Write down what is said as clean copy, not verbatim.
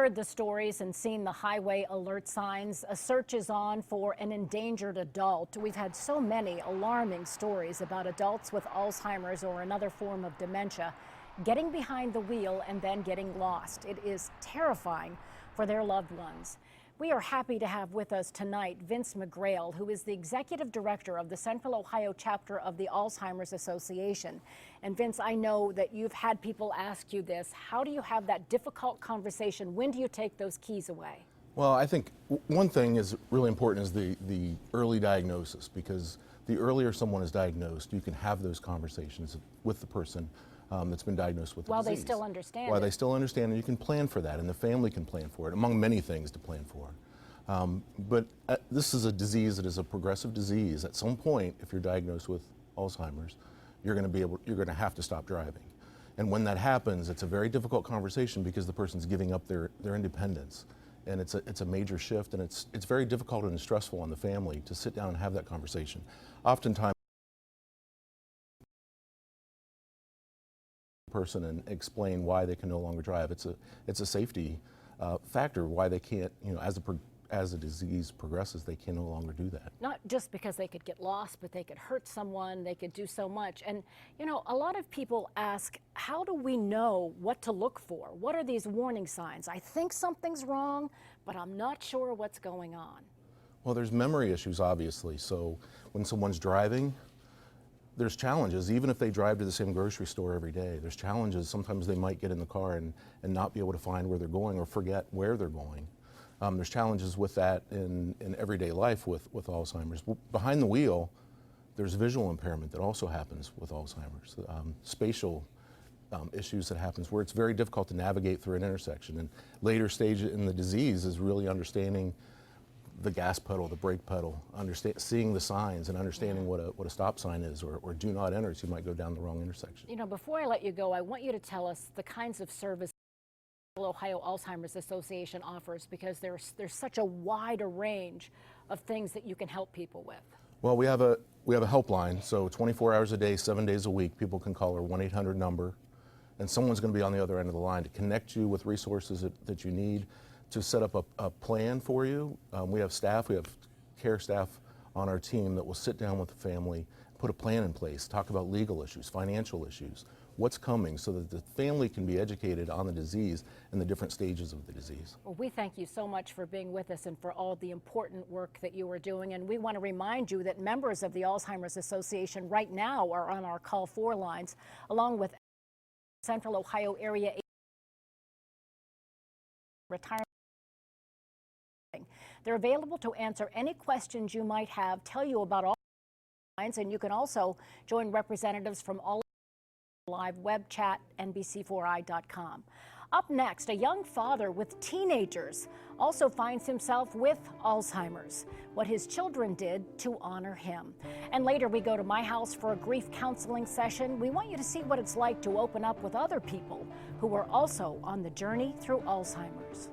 heard the stories and seen the highway alert signs. A search is on for an endangered adult. We've had so many alarming stories about adults with Alzheimer's or another form of dementia getting behind the wheel and then getting lost. It is terrifying for their loved ones. We are happy to have with us tonight Vince McGrail, who is the executive director of the Central Ohio chapter of the Alzheimer's Association. And Vince, I know that you've had people ask you this. How do you have that difficult conversation? When do you take those keys away? Well, I think one thing is really important is the early diagnosis, because the earlier someone is diagnosed, you can have those conversations with the person that's been diagnosed with the While disease. they still understand While it. they still understand, and you can plan for that, and the family can plan for it, among many things to plan for. But this is a disease that is a progressive disease. At some point, if you're diagnosed with Alzheimer's, you're going to have to stop driving. And when that happens, it's a very difficult conversation because the person's giving up their independence. And it's a major shift, and it's very difficult and stressful on the family to sit down and have that conversation. Oftentimes, person and explain why they can no longer drive. It's a safety factor why they can't, as the disease progresses, they can no longer do that. Not just because they could get lost, but they could hurt someone, they could do so much. And, a lot of people ask, how do we know what to look for? What are these warning signs? I think something's wrong, but I'm not sure what's going on. Well, there's memory issues, obviously. So when someone's driving, there's challenges. Even if they drive to the same grocery store every day, there's challenges. Sometimes they might get in the car and not be able to find where they're going or forget where they're going. There's challenges with that in everyday life with Alzheimer's. Behind the wheel, there's visual impairment that also happens with Alzheimer's. Spatial issues that happens where it's very difficult to navigate through an intersection. And later stage in the disease is really understanding the gas pedal, the brake pedal, seeing the signs and understanding what a stop sign is or do not enter, so you might go down the wrong intersection. Before I let you go, I want you to tell us the kinds of service the Ohio Alzheimer's Association offers, because there's such a wide range of things that you can help people with. Well, we have a helpline, so 24 hours a day, 7 days a week, people can call our 1-800 number, and someone's going to be on the other end of the line to connect you with resources that you need, to set up a plan for you. We have care staff on our team that will sit down with the family, put a plan in place, talk about legal issues, financial issues, what's coming, so that the family can be educated on the disease and the different stages of the disease. Well, we thank you so much for being with us and for all the important work that you are doing. And we want to remind you that members of the Alzheimer's Association right now are on our Call 4 lines, along with Central Ohio area retirement. They're available to answer any questions you might have, tell you about all lines, and you can also join representatives from all live web chat, NBC4i.com. Up next, a young father with teenagers also finds himself with Alzheimer's, what his children did to honor him. And later we go to my house for a grief counseling session. We want you to see what it's like to open up with other people who are also on the journey through Alzheimer's.